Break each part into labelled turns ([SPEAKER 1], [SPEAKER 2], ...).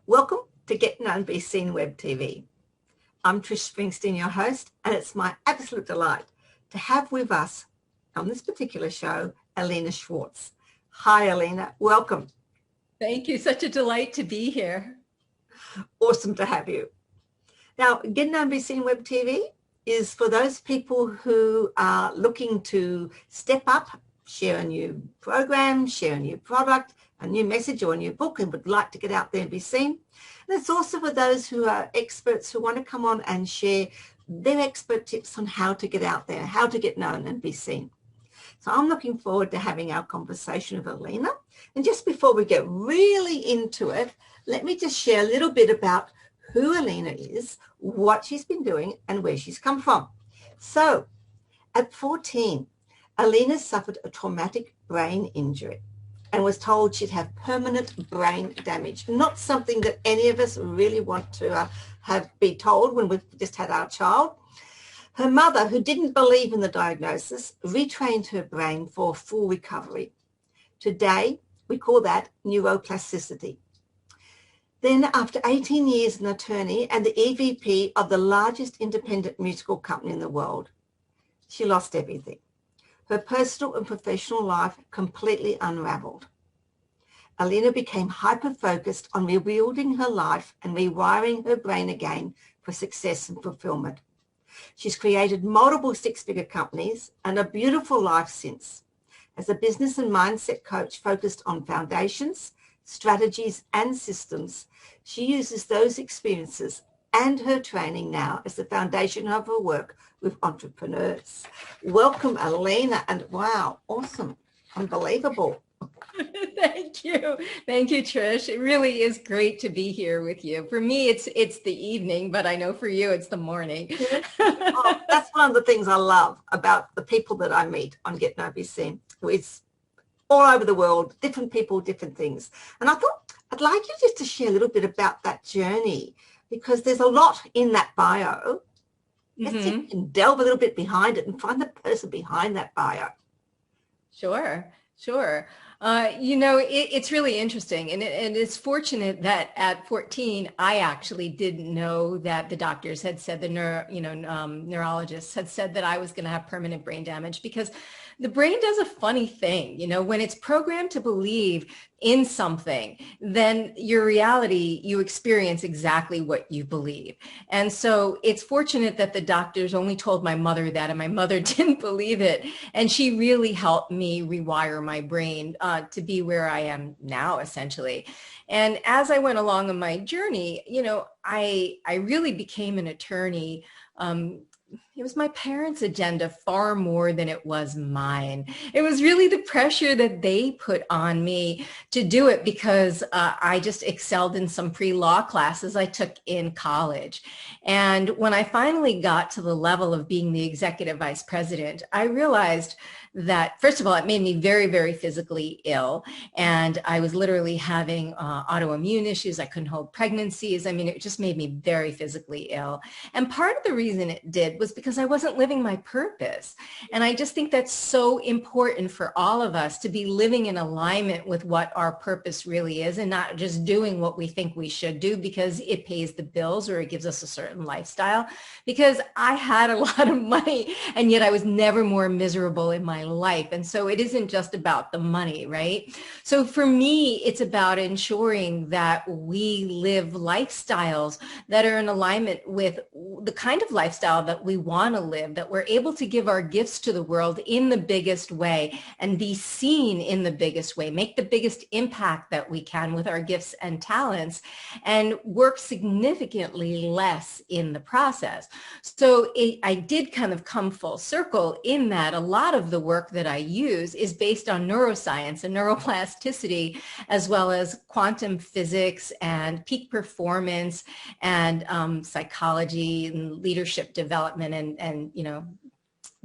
[SPEAKER 1] Welcome to Get Known, Be Seen Web TV. I'm Trish Springsteen, your host, and it's my absolute delight to have with us on this particular show, Alaina Schwartz. Hi, Alaina. Welcome.
[SPEAKER 2] Thank you. Such a delight to be here.
[SPEAKER 1] Awesome to have you. Now, Get Known, Be Seen Web TV is for those people who are looking to step up, share a new program, share a new product, a new message or a new book, and would like to get out there and be seen. And it's also for those who are experts who want to come on and share their expert tips on how to get out there, how to get known and be seen. So I'm looking forward to having our conversation with Alaina. And just before we get really into it, let me just share a little bit about who Alaina is, what she's been doing, and where she's come from. So at 14, Alaina suffered a traumatic brain injury and was told she'd have permanent brain damage. Not something that any of us really want to be told when we've just had our child. Her mother, who didn't believe in the diagnosis, retrained her brain for full recovery. Today, we call that neuroplasticity. Then, after 18 years as an attorney and the EVP of the largest independent musical company in the world, she lost everything. Her personal and professional life completely unraveled. Alaina became hyper-focused on rebuilding her life and rewiring her brain again for success and fulfillment. She's created multiple six-figure companies and a beautiful life since. As a business and mindset coach focused on foundations, strategies, and systems, she uses those experiences and her training now as the foundation of her work with entrepreneurs. Welcome, Alaina, and wow, awesome, unbelievable.
[SPEAKER 2] Thank you. Thank you, Trish. It really is great to be here with you. For me, it's the evening, but I know for you, it's the morning.
[SPEAKER 1] Oh, that's one of the things I love about the people that I meet on Get Known, Be Seen. It's all over the world, different people, different things. And I thought I'd like you just to share a little bit about that journey, because there's a lot in that bio. Let's see if we can delve a little bit behind it and find the person behind that bio.
[SPEAKER 2] Sure. It's really interesting, and it's fortunate that at 14, I actually didn't know that the doctors had said, neurologists had said that I was going to have permanent brain damage, because the brain does a funny thing. When it's programmed to believe in something, then your reality, you experience exactly what you believe. And so it's fortunate that the doctors only told my mother that, and my mother didn't believe it. And she really helped me rewire my brain to be where I am now, essentially. And as I went along on my journey, I really became an attorney. It was my parents' agenda far more than it was mine. It was really the pressure that they put on me to do it, because I just excelled in some pre-law classes I took in college. And when I finally got to the level of being the executive vice president, I realized that, first of all, it made me very, very physically ill. And I was literally having autoimmune issues. I couldn't hold pregnancies. I mean, it just made me very physically ill. And part of the reason it did was because I wasn't living my purpose. And I just think that's so important for all of us, to be living in alignment with what our purpose really is, and not just doing what we think we should do because it pays the bills or it gives us a certain lifestyle. Because I had a lot of money, and yet I was never more miserable in my life. And so it isn't just about the money, right? So for me, it's about ensuring that we live lifestyles that are in alignment with the kind of lifestyle that we want to live, that we're able to give our gifts to the world in the biggest way and be seen in the biggest way, make the biggest impact that we can with our gifts and talents, and work significantly less in the process. So I did kind of come full circle in that a lot of the work that I use is based on neuroscience and neuroplasticity, as well as quantum physics and peak performance and psychology and leadership development and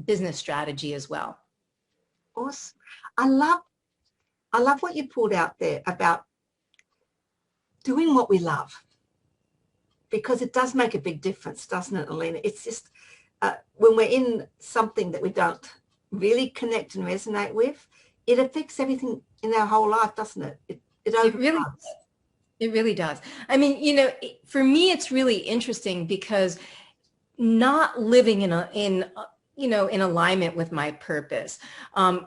[SPEAKER 2] business strategy as well.
[SPEAKER 1] Awesome. I love what you pulled out there about doing what we love, because it does make a big difference, doesn't it, Alaina? It's just when we're in something that we don't really connect and resonate with, it affects everything in our whole life, doesn't it? It
[SPEAKER 2] really, It really does. I mean, for me, it's really interesting because not living in alignment with my purpose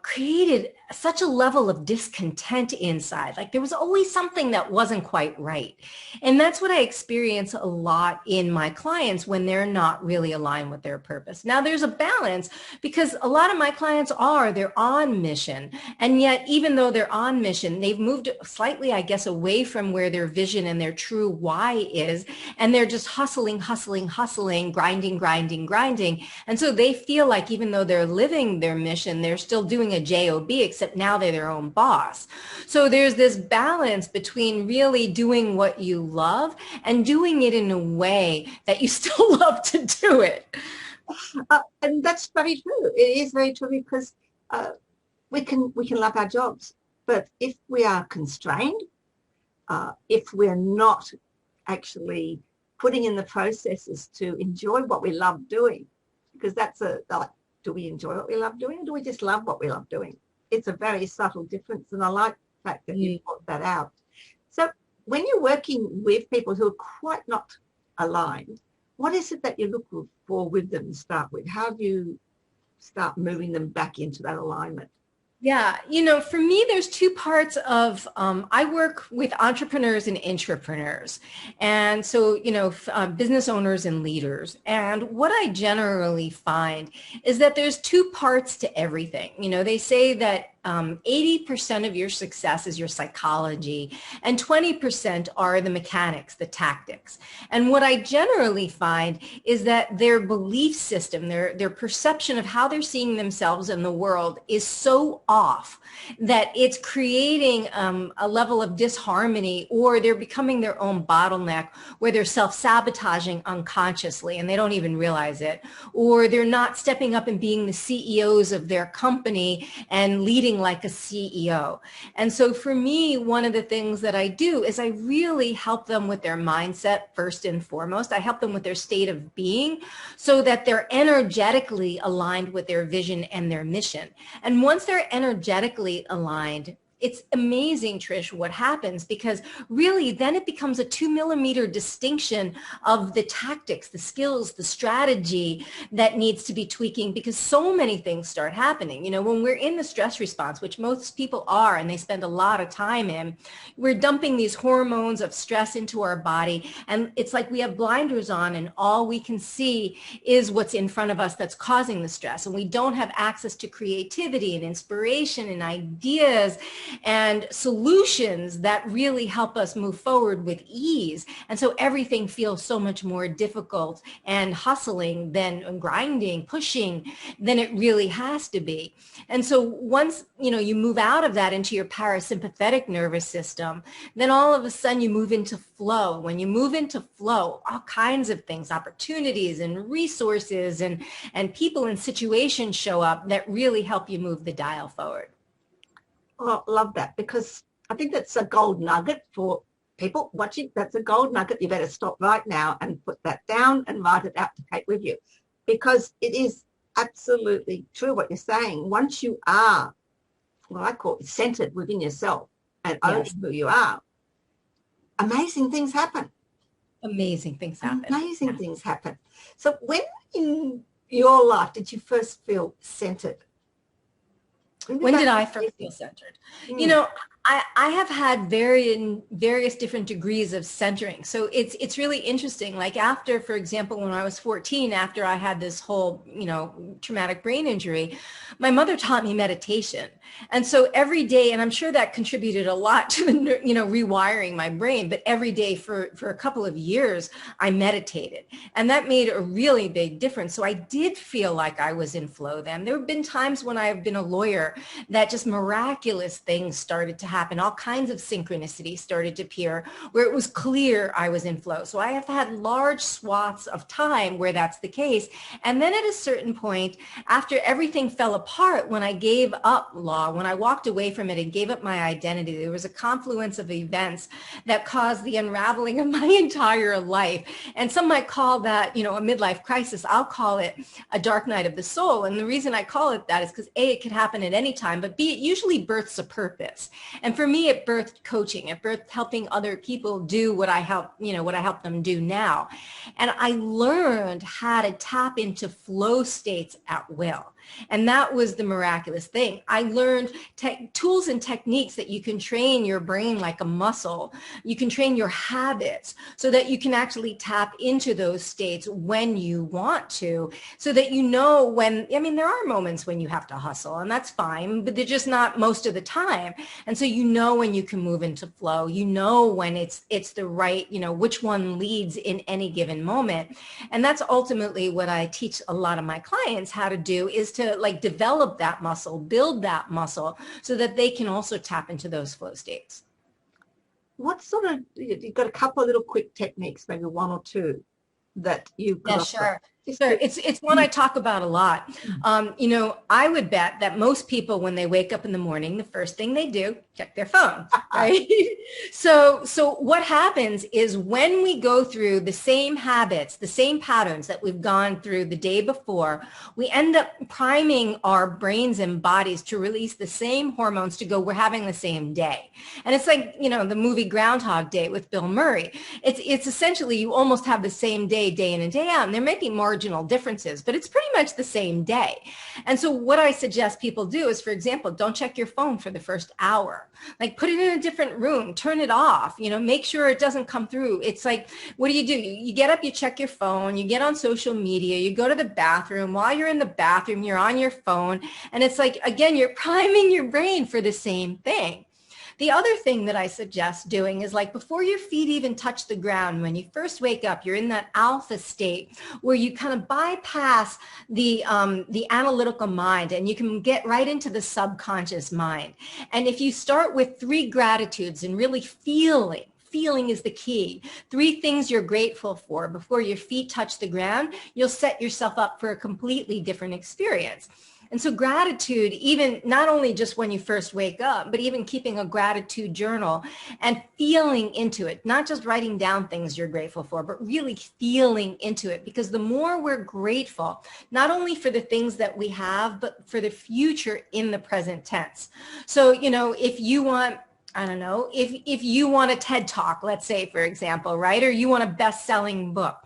[SPEAKER 2] created such a level of discontent inside. Like there was always something that wasn't quite right. And that's what I experience a lot in my clients when they're not really aligned with their purpose. Now there's a balance because a lot of my clients they're on mission. And yet, even though they're on mission, they've moved slightly, I guess, away from where their vision and their true why is. And they're just hustling, grinding. And so they feel like even though they're living their mission, they're still doing a job, except now they're their own boss. So there's this balance between really doing what you love and doing it in a way that you still love to do it.
[SPEAKER 1] And that's very true. It is very true because we can love our jobs, but if we are constrained, if we're not actually putting in the processes to enjoy what we love doing, because that's do we enjoy what we love doing or do we just love what we love doing? It's a very subtle difference, and I like the fact that you brought that out. So when you're working with people who are quite not aligned, what is it that you look for with them to start with? How do you start moving them back into that alignment?
[SPEAKER 2] Yeah, for me, there's two parts of, I work with entrepreneurs and intrapreneurs. And so, business owners and leaders. And what I generally find is that there's two parts to everything. They say that 80% of your success is your psychology and 20% are the mechanics, the tactics. And what I generally find is that their belief system, their perception of how they're seeing themselves in the world is so off that it's creating a level of disharmony, or they're becoming their own bottleneck where they're self-sabotaging unconsciously and they don't even realize it, or they're not stepping up and being the CEOs of their company and leading like a CEO. And so for me, one of the things that I do is I really help them with their mindset first and foremost. I help them with their state of being so that they're energetically aligned with their vision and their mission. And once they're energetically aligned, it's amazing, Trish, what happens, because really then it becomes a 2 millimeter distinction of the tactics, the skills, the strategy that needs to be tweaking, because so many things start happening. When we're in the stress response, which most people are, and they spend a lot of time in, we're dumping these hormones of stress into our body. And it's like we have blinders on and all we can see is what's in front of us that's causing the stress. And we don't have access to creativity and inspiration and ideas and solutions that really help us move forward with ease. And so everything feels so much more difficult and hustling than grinding, pushing than it really has to be. And so once, you move out of that into your parasympathetic nervous system, then all of a sudden you move into flow. When you move into flow, all kinds of things, opportunities and resources and people and situations show up that really help you move the dial forward.
[SPEAKER 1] Oh, I love that, because I think that's a gold nugget for people watching. That's a gold nugget. You better stop right now and put that down and write it out to take with you, because it is absolutely true what you're saying. Once you are, what I call it, centered within yourself and owning who you are, amazing things happen.
[SPEAKER 2] Amazing things happen.
[SPEAKER 1] Amazing things happen. So when in your life did you first feel centered?
[SPEAKER 2] When did I first feel centered? I have had various different degrees of centering. So it's really interesting. Like after, for example, when I was 14, after I had this whole, traumatic brain injury, my mother taught me meditation. And so every day, and I'm sure that contributed a lot to the, rewiring my brain, but every day for a couple of years, I meditated. And that made a really big difference. So I did feel like I was in flow then. There have been times when I've been a lawyer that just miraculous things started to happen. All kinds of synchronicity started to appear where it was clear I was in flow. So I have had large swaths of time where that's the case. And then at a certain point, after everything fell apart, when I gave up law, when I walked away from it and gave up my identity, there was a confluence of events that caused the unraveling of my entire life. And some might call that, a midlife crisis. I'll call it a dark night of the soul. And the reason I call it that is because A, it could happen at any time, but B, it usually births a purpose. And for me, it birthed coaching. It birthed helping other people do what I help, what I help them do now. And I learned how to tap into flow states at will. And that was the miraculous thing. I learned tools and techniques that you can train your brain like a muscle. You can train your habits so that you can actually tap into those states when you want to, so that when, there are moments when you have to hustle, and that's fine, but they're just not most of the time. And so when you can move into flow, when it's the right, which one leads in any given moment. And that's ultimately what I teach a lot of my clients how to do, is to develop that muscle, build that muscle, so that they can also tap into those flow states.
[SPEAKER 1] What sort of, you've got a couple of little quick techniques, maybe one or two that you could offer?
[SPEAKER 2] Sure. Sure. It's one I talk about a lot. I would bet that most people, when they wake up in the morning, the first thing they do, check their phone, right? So what happens is, when we go through the same habits, the same patterns that we've gone through the day before, we end up priming our brains and bodies to release the same hormones to go, we're having the same day. And it's like, the movie Groundhog Day with Bill Murray. It's essentially, you almost have the same day in and day out. And there may be marginal differences, but it's pretty much the same day. And so what I suggest people do is, for example, don't check your phone for the first hour. Put it in a different room, turn it off, make sure it doesn't come through. It's like, what do? You get up, you check your phone, you get on social media, you go to the bathroom. While you're in the bathroom, you're on your phone. And it's like, again, you're priming your brain for the same thing. The other thing that I suggest doing is, before your feet even touch the ground, when you first wake up, you're in that alpha state where you kind of bypass the analytical mind, and you can get right into the subconscious mind. And if you start with 3 gratitudes and really feeling is the key. 3 things you're grateful for before your feet touch the ground, you'll set yourself up for a completely different experience. And so gratitude, even not only just when you first wake up, but even keeping a gratitude journal and feeling into it, not just writing down things you're grateful for, but really feeling into it. Because the more we're grateful, not only for the things that we have, but for the future in the present tense. So, if you want, if you want a TED Talk, let's say, for example, right? Or you want a best-selling book,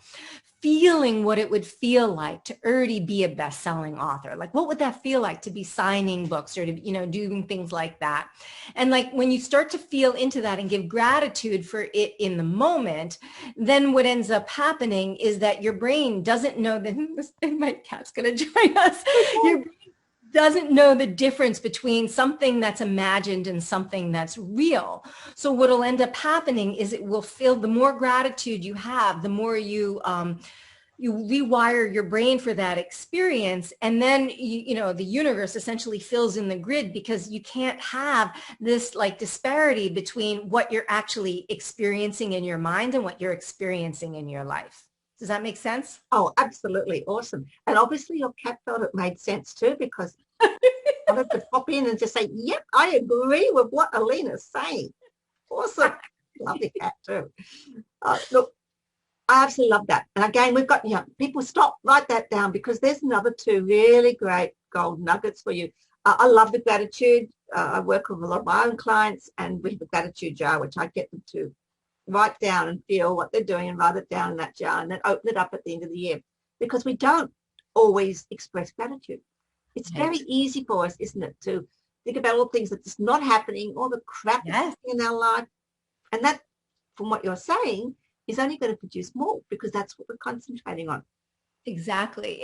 [SPEAKER 2] feeling what it would feel like to already be a best-selling author. What would that feel like to be signing books or to, doing things like that? And when you start to feel into that and give gratitude for it in the moment, then what ends up happening is that your brain doesn't know that, my cat's going to join us. Your brain doesn't know the difference between something that's imagined and something that's real. So what will end up happening is, it will feel, the more gratitude you have, the more you rewire your brain for that experience. And then, the universe essentially fills in the grid, because you can't have this disparity between what you're actually experiencing in your mind and what you're experiencing in your life. Does that make sense?
[SPEAKER 1] Oh, absolutely. Awesome. And obviously your cat felt it made sense too, because I wanted to pop in and just say, yep, I agree with what Alaina's saying. Awesome. Love the cat too. Look, I absolutely love that. And again, we've got, people stop, write that down, because there's another 2 really great gold nuggets for you. I love the gratitude. I work with a lot of my own clients, and we have a gratitude jar, which I get them to write down and feel what they're doing and write it down in that jar, and then open it up at the end of the year, because we don't always express gratitude. It's very easy for us, isn't it, to think about all the things that's not happening, all the crap that's in our life. And that, from what you're saying, is only going to produce more, because that's what we're concentrating on.
[SPEAKER 2] Exactly.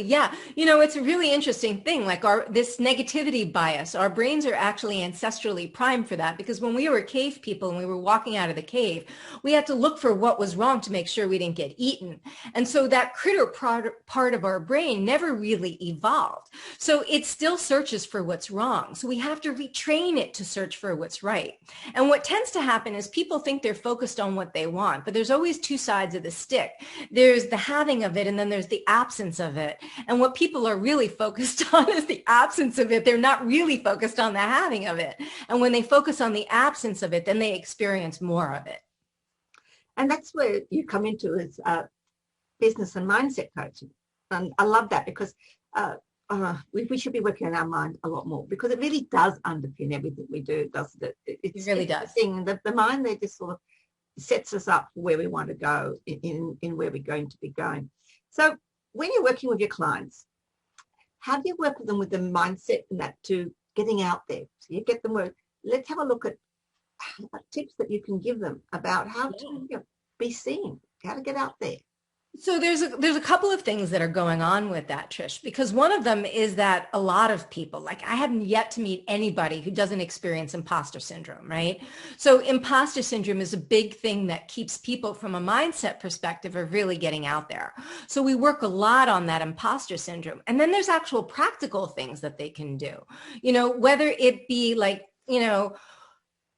[SPEAKER 2] Yeah. It's a really interesting thing, this negativity bias. Our brains are actually ancestrally primed for that, because when we were cave people and we were walking out of the cave, we had to look for what was wrong to make sure we didn't get eaten. And so that critter part of our brain never really evolved. So it still searches for what's wrong. So we have to retrain it to search for what's right. And what tends to happen is, people think they're focused on what they want, but there's always 2 sides of the stick. There's the having of it, and then there's the absence of it. And what people are really focused on is the absence of it. They're not really focused on the having of it. And when they focus on the absence of it, then they experience more of it.
[SPEAKER 1] And that's where you come into is business and mindset coaching. And I love that, because we should be working on our mind a lot more, because it really does underpin everything we do, doesn't it?
[SPEAKER 2] It really does.
[SPEAKER 1] The mind there just sort of sets us up for where we want to go in where we're going to be going. So when you're working with your clients, how do you work with them with the mindset and that to getting out there? So you get them work. Let's have a look at tips that you can give them about how to be seen, how to get out there.
[SPEAKER 2] So there's a couple of things that are going on with that, Trish, because one of them is that a lot of people, like I haven't yet to meet anybody who doesn't experience imposter syndrome, right? So imposter syndrome is a big thing that keeps people from a mindset perspective of really getting out there. So we work a lot on that imposter syndrome. And then there's actual practical things that they can do, whether it be like,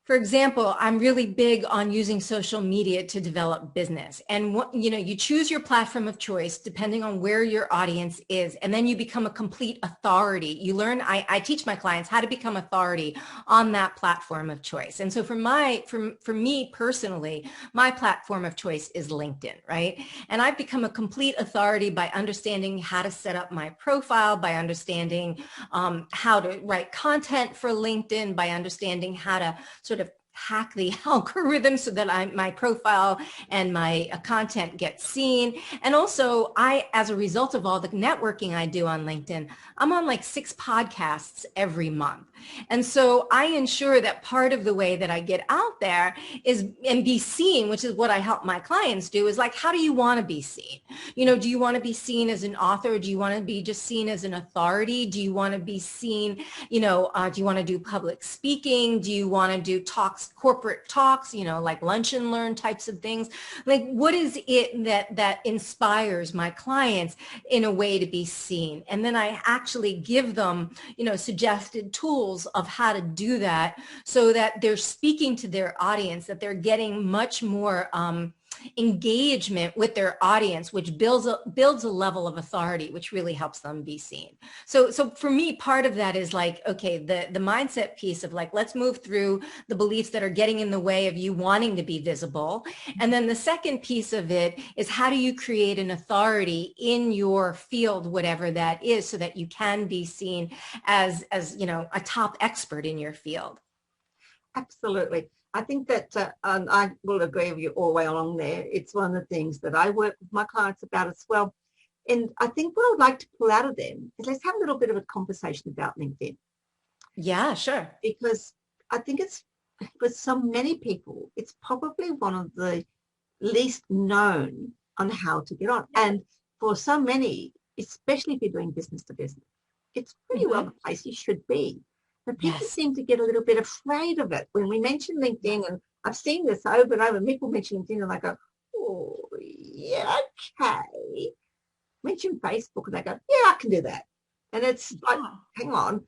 [SPEAKER 2] for example, I'm really big on using social media to develop business. And you choose your platform of choice depending on where your audience is, and then you become a complete authority. You learn, I teach my clients how to become authority on that platform of choice. And so for me personally, my platform of choice is LinkedIn, right? And I've become a complete authority by understanding how to set up my profile, by understanding how to write content for LinkedIn, by understanding how to sort of hack the algorithm so that my profile and my content get seen. And also as a result of all the networking I do on LinkedIn, I'm on like 6 podcasts every month. And so I ensure that part of the way that I get out there and be seen, which is what I help my clients do, is like, how do you want to be seen? Do you want to be seen as an author? Do you want to be just seen as an authority? Do you want to be seen, do you want to do public speaking? Do you want to do corporate talks, like lunch and learn types of things? Like, what is it that inspires my clients in a way to be seen? And then I actually give them, suggested tools of how to do that so that they're speaking to their audience, that they're getting much more engagement with their audience, which builds a level of authority, which really helps them be seen. So for me, part of that is like, okay, the mindset piece of like, let's move through the beliefs that are getting in the way of you wanting to be visible. And then the second piece of it is, how do you create an authority in your field, whatever that is, so that you can be seen as a top expert in your field?
[SPEAKER 1] Absolutely. I think that I will agree with you all the way along there. It's one of the things that I work with my clients about as well. And I think what I'd like to pull out of them is, let's have a little bit of a conversation about LinkedIn.
[SPEAKER 2] Yeah, sure.
[SPEAKER 1] Because I think it's, for so many people, it's probably one of the least known on how to get on. And for so many, especially if you're doing business to business, it's pretty well the place you should be. But people seem to get a little bit afraid of it. When we mention LinkedIn, and I've seen this over and over, people mention LinkedIn and I go, oh, yeah, okay. Mention Facebook and they go, yeah, I can do that. And it's like, hang on.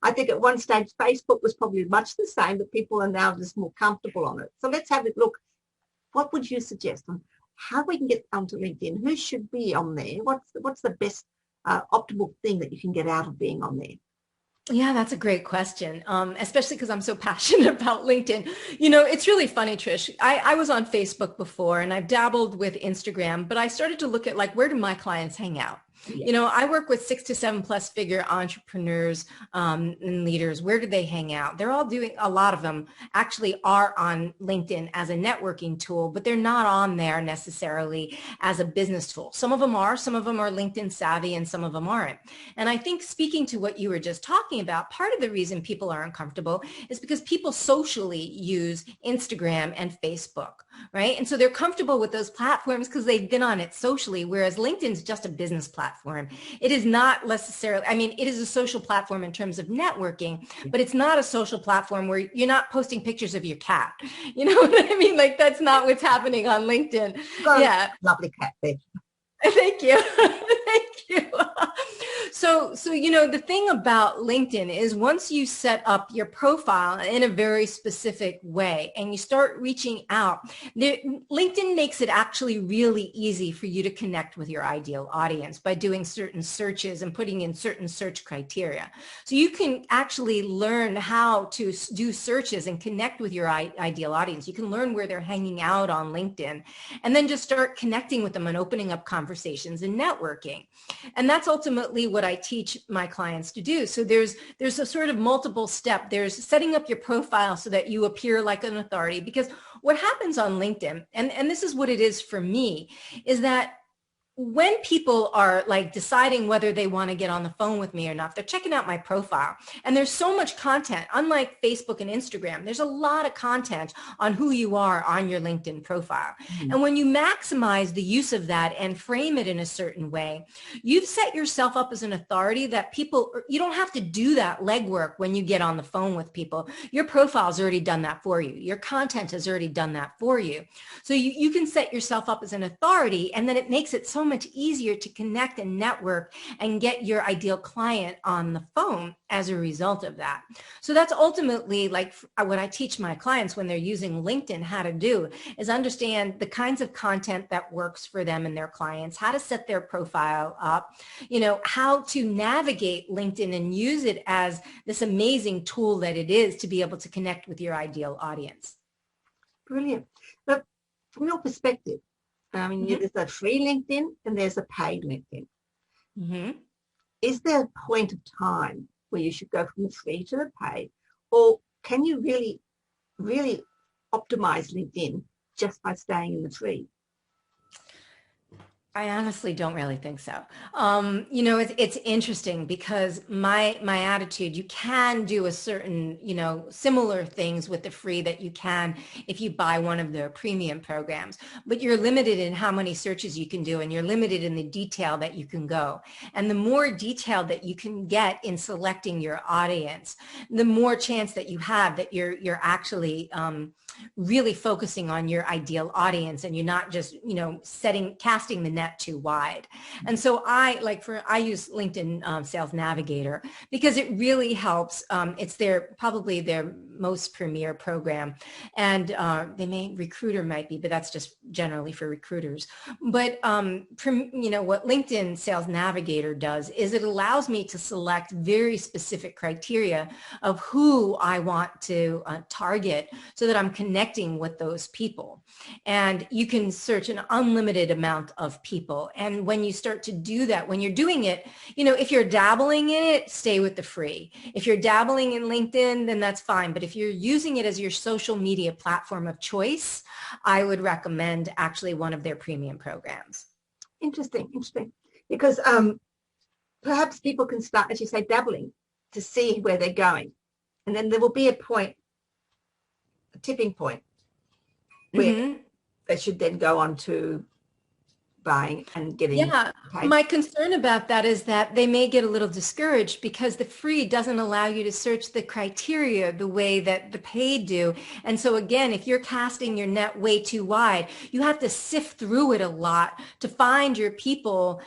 [SPEAKER 1] I think at one stage, Facebook was probably much the same, but people are now just more comfortable on it. So let's have a look. What would you suggest on how we can get onto LinkedIn? Who should be on there? What's the best optimal thing that you can get out of being on there?
[SPEAKER 2] Yeah, that's a great question, especially because I'm so passionate about LinkedIn. It's really funny, Trish. I was on Facebook before and I've dabbled with Instagram, but I started to look at like, where do my clients hang out? Yeah. I work with 6 to 7 plus figure entrepreneurs and leaders. Where do they hang out? They're all doing, a lot of them actually are on LinkedIn as a networking tool, but they're not on there necessarily as a business tool. Some of them are LinkedIn savvy and some of them aren't. And I think, speaking to what you were just talking about, part of the reason people are uncomfortable is because people socially use Instagram and Facebook, right? And so they're comfortable with those platforms because they've been on it socially, whereas LinkedIn's just a business platform. It is not necessarily, it is a social platform in terms of networking, but it's not a social platform where you're not posting pictures of your cat. You know what I mean? Like, that's not what's happening on LinkedIn. Yeah.
[SPEAKER 1] Lovely cat there.
[SPEAKER 2] Thank you. Thank you. So, the thing about LinkedIn is, once you set up your profile in a very specific way and you start reaching out, LinkedIn makes it actually really easy for you to connect with your ideal audience by doing certain searches and putting in certain search criteria. So you can actually learn how to do searches and connect with your ideal audience. You can learn where they're hanging out on LinkedIn and then just start connecting with them and opening up conversations conversations and networking. And that's ultimately what I teach my clients to do. So there's a sort of multiple step. There's setting up your profile so that you appear like an authority, because what happens on LinkedIn, and this is what it is for me, is that when people are like deciding whether they want to get on the phone with me or not, they're checking out my profile, and there's so much content. Unlike Facebook and Instagram, there's a lot of content on who you are on your LinkedIn profile.
[SPEAKER 1] Mm-hmm.
[SPEAKER 2] And when you maximize the use of that and frame it in a certain way, you've set yourself up as an authority that people, you don't have to do that legwork when you get on the phone with people. Your profile's already done that for you. Your content has already done that for you. So you can set yourself up as an authority, and then it makes it so much easier to connect and network and get your ideal client on the phone as a result of that. So that's ultimately like what I teach my clients when they're using LinkedIn how to do, is understand the kinds of content that works for them and their clients, how to set their profile up, how to navigate LinkedIn and use it as this amazing tool that it is to be able to connect with your ideal audience.
[SPEAKER 1] Brilliant. But from your perspective, there's a free LinkedIn and there's a paid LinkedIn.
[SPEAKER 2] Mm-hmm.
[SPEAKER 1] Is there a point of time where you should go from the free to the paid, or can you really, really optimize LinkedIn just by staying in the free?
[SPEAKER 2] I honestly don't really think so. It's interesting because my attitude, you can do a certain, similar things with the free that you can if you buy one of the premium programs, but you're limited in how many searches you can do, and you're limited in the detail that you can go. And the more detail that you can get in selecting your audience, the more chance that you have that you're actually really focusing on your ideal audience, and you're not just, casting the net too wide. And so I use LinkedIn Sales Navigator because it really helps. It's probably their most premier program, and Recruiter might be, but that's just generally for recruiters. But what LinkedIn Sales Navigator does is it allows me to select very specific criteria of who I want to target, so that I'm connecting with those people. And you can search an unlimited amount of people. And when you start to do that, when you're doing it, if you're dabbling in it, stay with the free. If you're dabbling in LinkedIn, then that's fine. But if you're using it as your social media platform of choice, I would recommend actually one of their premium programs.
[SPEAKER 1] Interesting. Because perhaps people can start, as you say, dabbling to see where they're going. And then there will be a tipping point where they should then go on to buying and getting paid.
[SPEAKER 2] My concern about that is that they may get a little discouraged because the free doesn't allow you to search the criteria the way that the paid do. And so again, if you're casting your net way too wide, you have to sift through it a lot to find your people.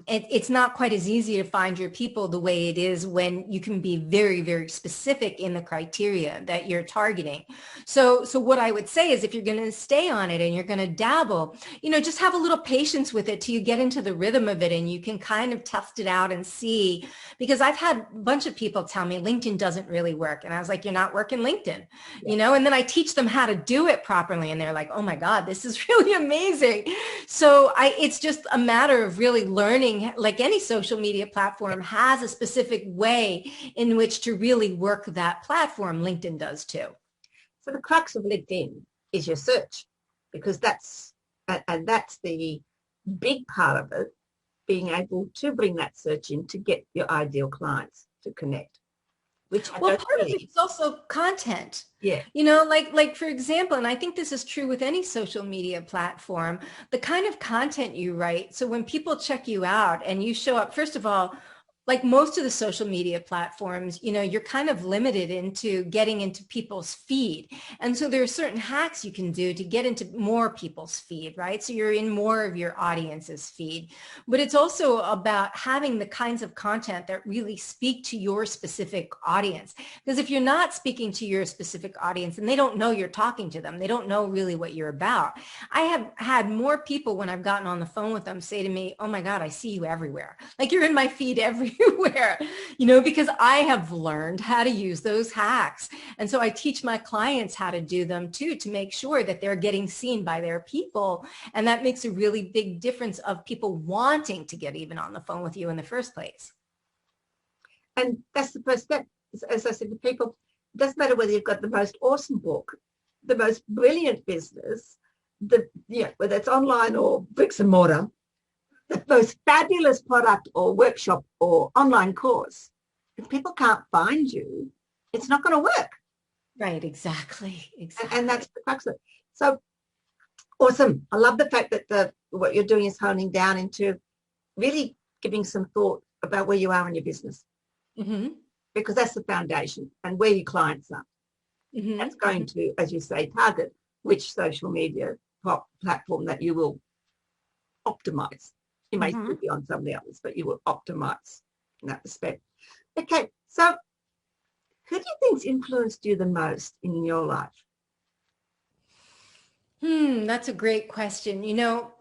[SPEAKER 2] It's not quite as easy to find your people the way it is when you can be very, very specific in the criteria that you're targeting. So what I would say is, if you're going to stay on it and you're going to dabble, just have a little patience with it till you get into the rhythm of it, and you can kind of test it out and see. Because I've had a bunch of people tell me LinkedIn doesn't really work, and I was like, you're not working LinkedIn, and then I teach them how to do it properly, and they're like, oh my God, this is really amazing. So it's just a matter of really learning. Like any social media platform has a specific way in which to really work that platform. LinkedIn does too.
[SPEAKER 1] So the crux of LinkedIn is your search, because that's the big part of it, being able to bring that search in to get your ideal clients to connect.
[SPEAKER 2] Part of it's also content.
[SPEAKER 1] Yeah.
[SPEAKER 2] Like for example, and I think this is true with any social media platform, the kind of content you write. So when people check you out and you show up, first of all, like most of the social media platforms, you're kind of limited into getting into people's feed. And so there are certain hacks you can do to get into more people's feed, right? So you're in more of your audience's feed. But it's also about having the kinds of content that really speak to your specific audience. Because if you're not speaking to your specific audience and they don't know you're talking to them, they don't know really what you're about. I have had more people when I've gotten on the phone with them say to me, oh my God, I see you everywhere. Like you're in my feed everywhere. everywhere, you know, because I have learned how to use those hacks. And so I teach my clients how to do them too, to make sure that they're getting seen by their people. And that makes a really big difference of people wanting to get even on the phone with you in the first place.
[SPEAKER 1] And that's the first step. As I said to people, it doesn't matter whether you've got the most awesome book, the most brilliant business, whether it's online or bricks and mortar, the most fabulous product or workshop or online course. If people can't find you, it's not going to work.
[SPEAKER 2] Right, exactly.
[SPEAKER 1] And that's the crux of it. So awesome. I love the fact that what you're doing is honing down into really giving some thought about where you are in your business. Mm-hmm. Because that's the foundation and where your clients are. Mm-hmm. That's going to, as you say, target which social media platform that you will optimize. You may still be on some of the others, but you will optimize in that respect. Okay, so who do you think's influenced you the most in your life?
[SPEAKER 2] That's a great question. You know,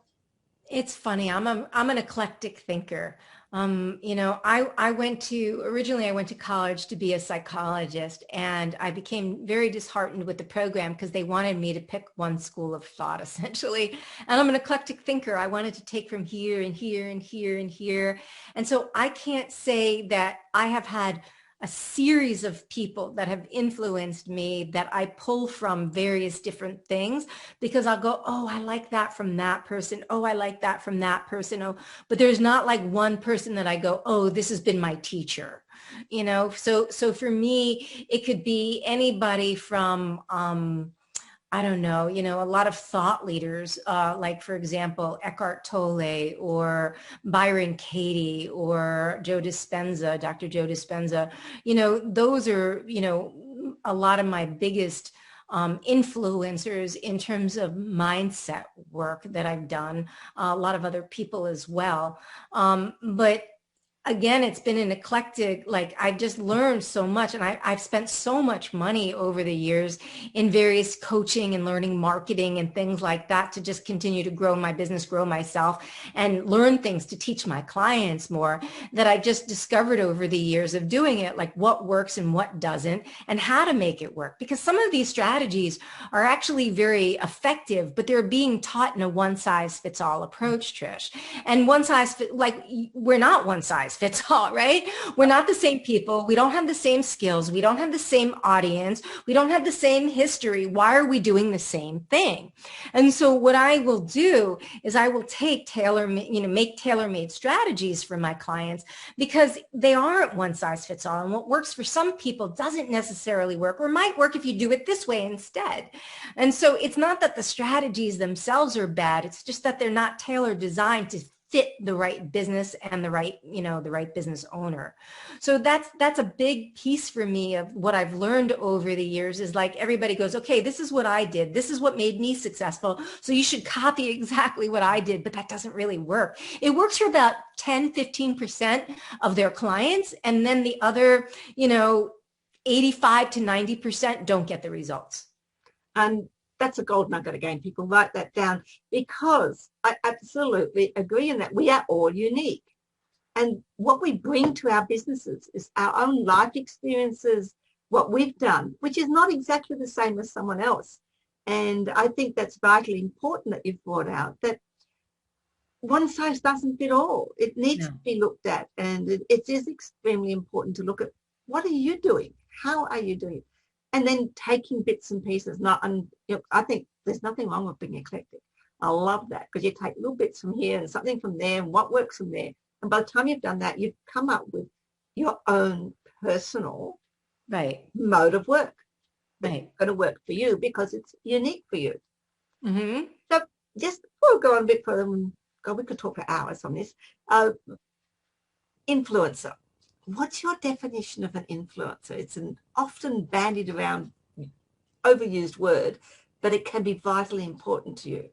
[SPEAKER 2] it's funny. I'm an eclectic thinker. You know, originally I went to college to be a psychologist, and I became very disheartened with the program because they wanted me to pick one school of thought essentially. And I'm an eclectic thinker. I wanted to take from here and here and here and here. And so I can't say that I have had a series of people that have influenced me that I pull from various different things, because I'll go, oh, I like that from that person. Oh, I like that from that person. Oh, but there's not like one person that I go, oh, this has been my teacher, you know? So for me, it could be anybody from, I don't know, you know, a lot of thought leaders, like, for example, Eckhart Tolle or Byron Katie or Joe Dispenza, Dr. Joe Dispenza. You know, those are, you know, a lot of my biggest influencers in terms of mindset work that I've done, a lot of other people as well. But again, it's been an eclectic, like, I've just learned so much, and I've spent so much money over the years in various coaching and learning marketing and things like that to just continue to grow my business, grow myself, and learn things to teach my clients more, that I just discovered over the years of doing it, like what works and what doesn't and how to make it work. Because some of these strategies are actually very effective, but they're being taught in a one size fits all approach, Trish. And we're not one size fits all, right? We're not the same people. We don't have the same skills. We don't have the same audience. We don't have the same history. Why are we doing the same thing? And so what I will do is I will make tailor-made strategies for my clients, because they aren't one size fits all. And what works for some people doesn't necessarily work, or might work if you do it this way instead. And so it's not that the strategies themselves are bad. It's just that they're not tailored designed to fit the right business and the right business owner. So that's a big piece for me of what I've learned over the years, is like, everybody goes, okay, this is what I did. This is what made me successful. So you should copy exactly what I did, but that doesn't really work. It works for about 10, 15% of their clients. And then the other, 85 to 90% don't get the results.
[SPEAKER 1] And that's a gold nugget again. People write that down, because I absolutely agree in that we are all unique. And what we bring to our businesses is our own life experiences, what we've done, which is not exactly the same as someone else. And I think that's vitally important that you've brought out, that one size doesn't fit all. It needs to be looked at. And it is extremely important to look at, what are you doing? How are you doing it? And then taking bits and pieces. I think there's nothing wrong with being eclectic. I love that, because you take little bits from here and something from there and what works from there. And by the time you've done that, you've come up with your own personal mode of work that's going to work for you, because it's unique for you. Mm-hmm. So just before we go on a bit further, we could talk for hours on this. Influencer. What's your definition of an influencer? It's an often bandied around, overused word, but it can be vitally important to you.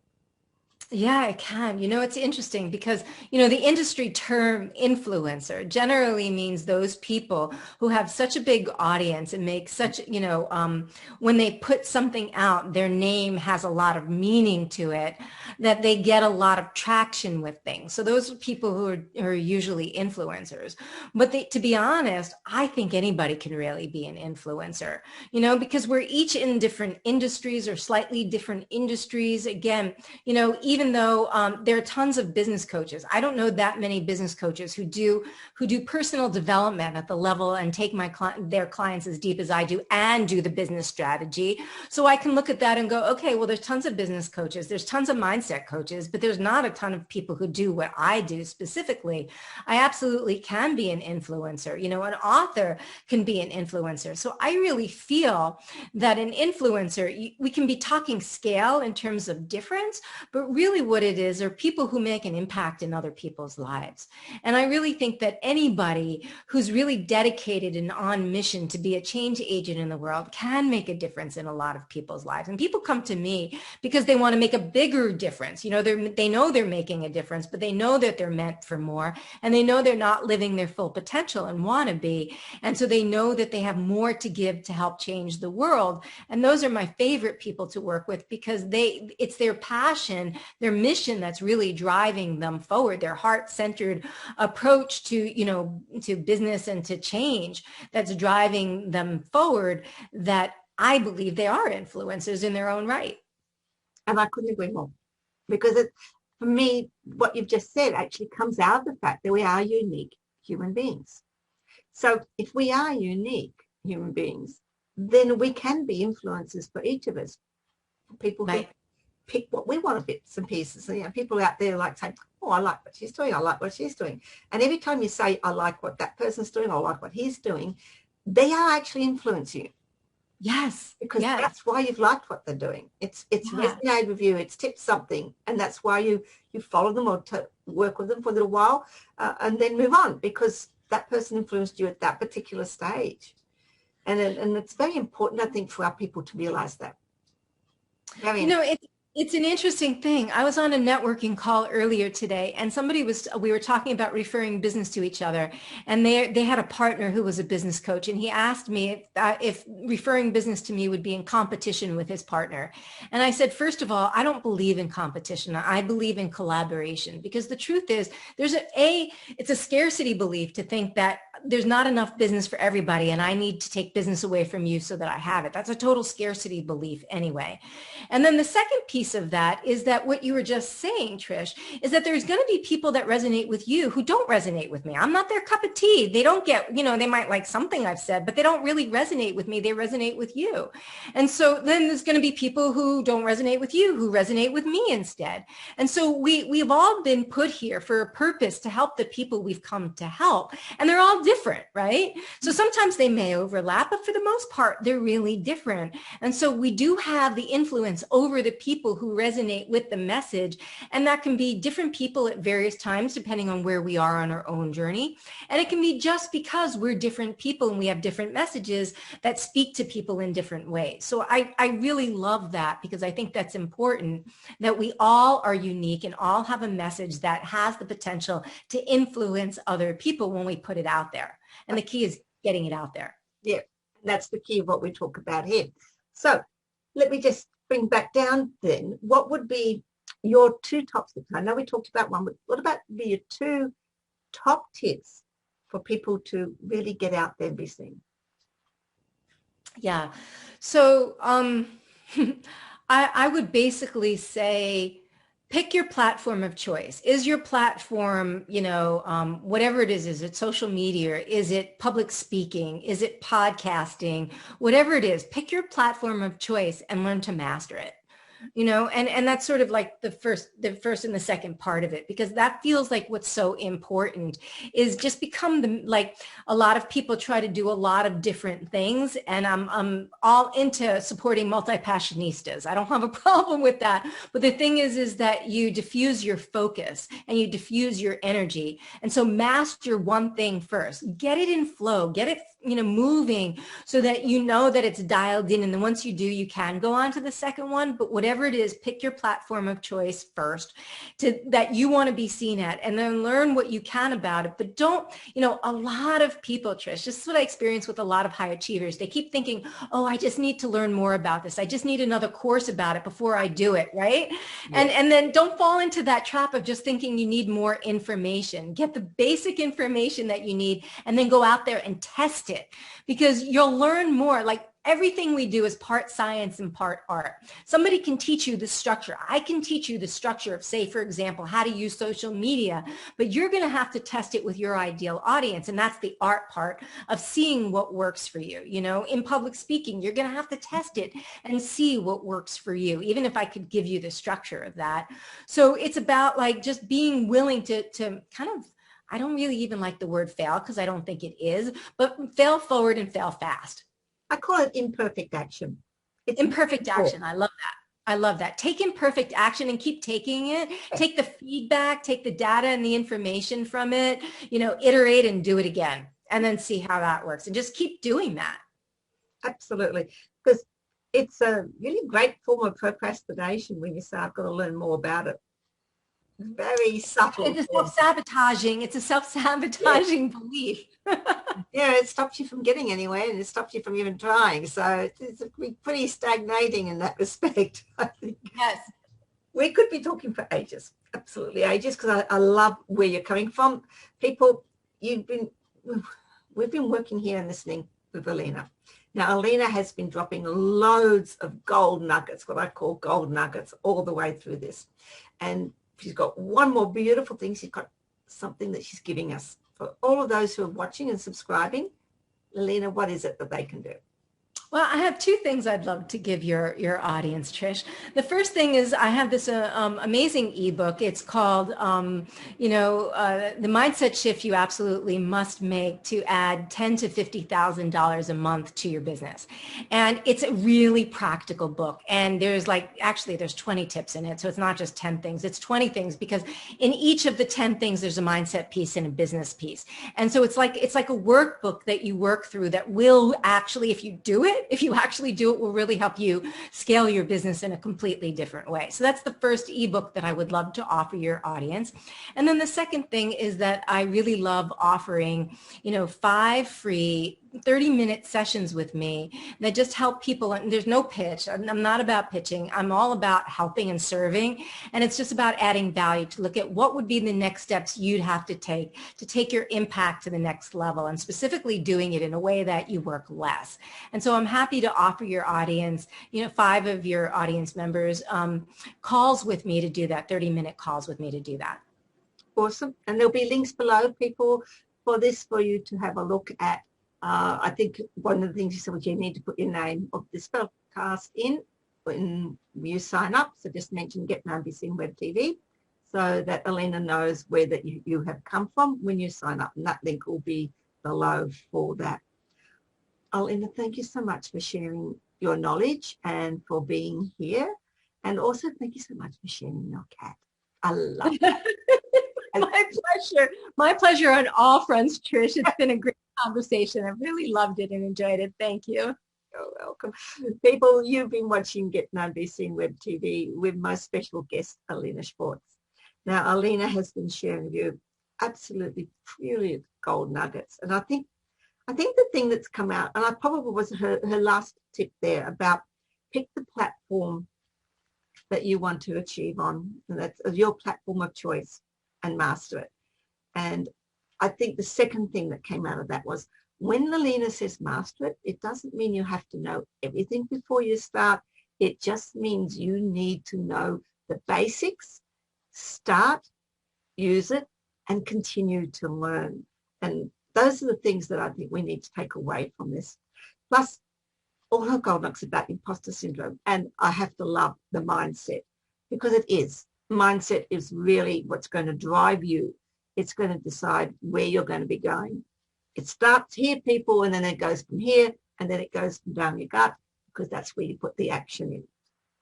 [SPEAKER 2] Yeah, it can. It's interesting because, the industry term influencer generally means those people who have such a big audience and make such, when they put something out, their name has a lot of meaning to it, that they get a lot of traction with things. So those are people who are usually influencers. But to be honest, I think anybody can really be an influencer, because we're each in different industries or slightly different industries. Again, even though there are tons of business coaches, I don't know that many business coaches who do personal development at the level and take their clients as deep as I do and do the business strategy. So I can look at that and go, okay, well, there's tons of business coaches, there's tons of mindset coaches, but there's not a ton of people who do what I do specifically. I absolutely can be an influencer. An author can be an influencer. So I really feel that an influencer, we can be talking scale in terms of difference, but really what it is are people who make an impact in other people's lives. And I really think that anybody who's really dedicated and on mission to be a change agent in the world can make a difference in a lot of people's lives. And people come to me because they want to make a bigger difference. They know they're making a difference, but they know that they're meant for more, and they know they're not living their full potential and want to be. And so they know that they have more to give to help change the world. And those are my favorite people to work with because it's their passion, their mission that's really driving them forward, their heart-centered approach to business and to change that's driving them forward, that I believe they are influencers in their own right.
[SPEAKER 1] And I couldn't agree more, because for me, what you've just said actually comes out of the fact that we are unique human beings. So if we are unique human beings, then we can be influencers for each of us. People who pick what we want, bits and pieces. People out there like saying, oh, I like what she's doing, I like what she's doing. And every time you say, I like what that person's doing, I like what he's doing, they are actually influencing you.
[SPEAKER 2] Yes.
[SPEAKER 1] Because that's why you've liked what they're doing. It's resonated with you, it's tipped something, and that's why you follow them or to work with them for a little while and then move on, because that person influenced you at that particular stage. And it's very important, I think, for our people to realize that.
[SPEAKER 2] It's an interesting thing. I was on a networking call earlier today, and we were talking about referring business to each other, and they had a partner who was a business coach, and he asked me if referring business to me would be in competition with his partner. And I said, first of all, I don't believe in competition. I believe in collaboration, because the truth is it's a scarcity belief to think that there's not enough business for everybody and I need to take business away from you so that I have it. That's a total scarcity belief anyway. And then the second piece of that is that what you were just saying, Trish, is that there's going to be people that resonate with you who don't resonate with me. I'm not their cup of tea. They don't get, they might like something I've said, but they don't really resonate with me. They resonate with you. And so then there's going to be people who don't resonate with you, who resonate with me instead. And so we've all been put here for a purpose to help the people we've come to help. And they're all different, right? So sometimes they may overlap, but for the most part, they're really different. And so we do have the influence over the people who resonate with the message. And that can be different people at various times, depending on where we are on our own journey. And it can be just because we're different people and we have different messages that speak to people in different ways. So I really love that, because I think that's important, that we all are unique and all have a message that has the potential to influence other people when we put it out there. And the key is getting it out there.
[SPEAKER 1] Yeah, that's the key of what we talk about here. So let me just bring back down then. What would be your two top tips? I know we talked about one, but what about your two top tips for people to really get out there and be seen?
[SPEAKER 2] Yeah. So I would basically say, pick your platform of choice. Is your platform, whatever it is it social media? Is it public speaking? Is it podcasting? Whatever it is, pick your platform of choice and learn to master it. And that's sort of like the first and the second part of it, because that feels like what's so important is just become like a lot of people try to do a lot of different things. And I'm all into supporting multi-passionistas. I don't have a problem with that. But the thing is that you diffuse your focus and you diffuse your energy. And so master one thing first, get it in flow, get it moving so that that it's dialed in. And then once you do, you can go on to the second one. But whatever whatever it is, pick your platform of choice first that you want to be seen at, and then learn what you can about it. But don't, a lot of people, Trish, this is what I experience with a lot of high achievers. They keep thinking, oh, I just need to learn more about this. I just need another course about it before I do it, right? Yeah. And then don't fall into that trap of just thinking you need more information. Get the basic information that you need and then go out there and test it, because you'll learn more. Like, everything we do is part science and part art. Somebody can teach you the structure. I can teach you the structure of, say, for example, how to use social media, but you're going to have to test it with your ideal audience. And that's the art part of seeing what works for you. In public speaking, you're going to have to test it and see what works for you, even if I could give you the structure of that. So it's about like just being willing to kind of, I don't really even like the word fail because I don't think it is, but fail forward and fail fast.
[SPEAKER 1] I call it imperfect action.
[SPEAKER 2] It's imperfect action. I love that. I love that. Take imperfect action and keep taking it. Take the feedback, take the data and the information from it, iterate and do it again, and then see how that works, and just keep doing that.
[SPEAKER 1] Absolutely. Because it's a really great form of procrastination when you say, I've got to learn more about it. Very subtle.
[SPEAKER 2] It's a self-sabotaging belief.
[SPEAKER 1] Yeah, it stops you from getting anywhere, and it stops you from even trying. So it's pretty stagnating in that respect, I think.
[SPEAKER 2] Yes.
[SPEAKER 1] We could be talking for ages, absolutely ages, because I love where you're coming from. People, we've been working here and listening with Alaina. Now, Alaina has been dropping loads of gold nuggets, what I call gold nuggets, all the way through this. And she's got one more beautiful thing. She's got something that she's giving us. For all of those who are watching and subscribing, Alaina, what is it that they can do?
[SPEAKER 2] Well, I have two things I'd love to give your audience, Trish. The first thing is I have this amazing ebook. It's called, the mindset shift you absolutely must make to add $10,000 to $50,000 a month to your business. And it's a really practical book. And there's there's 20 tips in it. So it's not just 10 things, it's 20 things, because in each of the 10 things, there's a mindset piece and a business piece. And so it's like a workbook that you work through that will actually, if you actually do it, will really help you scale your business in a completely different way. So that's the first ebook that I would love to offer your audience. And then the second thing is that I really love offering, 5 free 30-minute sessions with me that just help people. And there's no pitch. I'm not about pitching. I'm all about helping and serving. And it's just about adding value to look at what would be the next steps you'd have to take your impact to the next level, and specifically doing it in a way that you work less. And so I'm happy to offer your audience, 5 of your audience members, calls with me to do that, 30-minute calls with me to do that.
[SPEAKER 1] Awesome. And there'll be links below, people, for you to have a look at. I think one of the things you said was you need to put your name of this podcast in when you sign up. So just mention Get Known Be Seen Web TV so that Alaina knows where that you have come from when you sign up. And that link will be below for that. Alaina, thank you so much for sharing your knowledge and for being here. And also thank you so much for sharing your cat. I love it.
[SPEAKER 2] My pleasure on all fronts, Trish. It's been a great conversation. I really loved it and enjoyed it. Thank you.
[SPEAKER 1] You're welcome. People, you've been watching Get Known Be Seen Web TV with my special guest, Alaina Schwartz. Now, Alaina has been sharing with you absolutely brilliant gold nuggets. And I think the thing that's come out, and I probably was her last tip there, about pick the platform that you want to achieve on, and that's your platform of choice, and master it. And I think the second thing that came out of that was, when Alaina says master it, it doesn't mean you have to know everything before you start. It just means you need to know the basics, start, use it, and continue to learn. And those are the things that I think we need to take away from this. Plus, all her gold nuggets about imposter syndrome. And I have to love the mindset, because it is. Mindset is really what's going to drive you. It's going to decide where you're going to be going. It starts here, people, and then it goes from here, and then it goes from down your gut, because that's where you put the action in.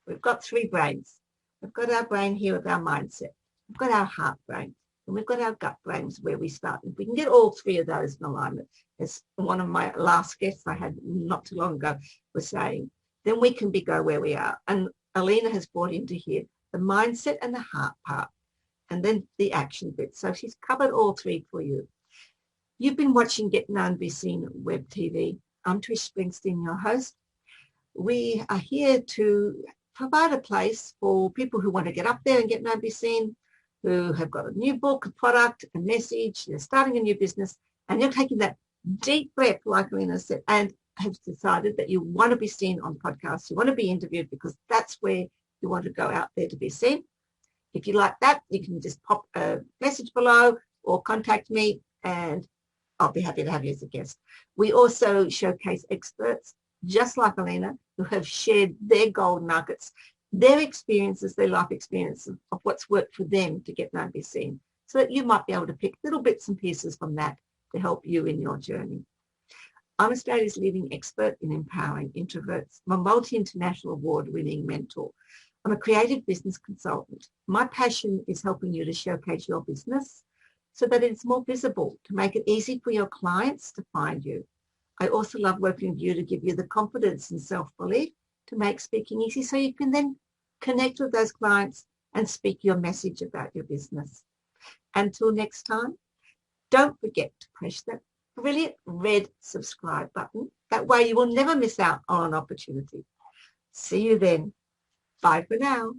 [SPEAKER 1] We've got 3 brains. We've got our brain here with our mindset. We've got our heart brain, and we've got our gut brains where we start. If we can get all 3 of those in alignment, as one of my last guests I had not too long ago was saying, then we can go where we are. And Alaina has brought into here the mindset and the heart part, and then the action bit. So she's covered all three for you. You've been watching Get Known, Be Seen Web TV. I'm Trish Springsteen, your host. We are here to provide a place for people who want to get up there and get known, be seen, who have got a new book, a product, a message, they're starting a new business, and you're taking that deep breath, like Alaina said, and have decided that you want to be seen on podcasts, you want to be interviewed because that's where you want to go out there to be seen. If you like that, you can just pop a message below or contact me and I'll be happy to have you as a guest. We also showcase experts, just like Alaina, who have shared their gold nuggets, their experiences, their life experiences of what's worked for them to get known, be seen, so that you might be able to pick little bits and pieces from that to help you in your journey. I'm Australia's leading expert in empowering introverts. I'm a multi-international award-winning mentor. I'm a creative business consultant. My passion is helping you to showcase your business so that it's more visible, to make it easy for your clients to find you. I also love working with you to give you the confidence and self-belief to make speaking easy so you can then connect with those clients and speak your message about your business. Until next time, don't forget to press that brilliant red subscribe button. That way you will never miss out on an opportunity. See you then. Bye for now.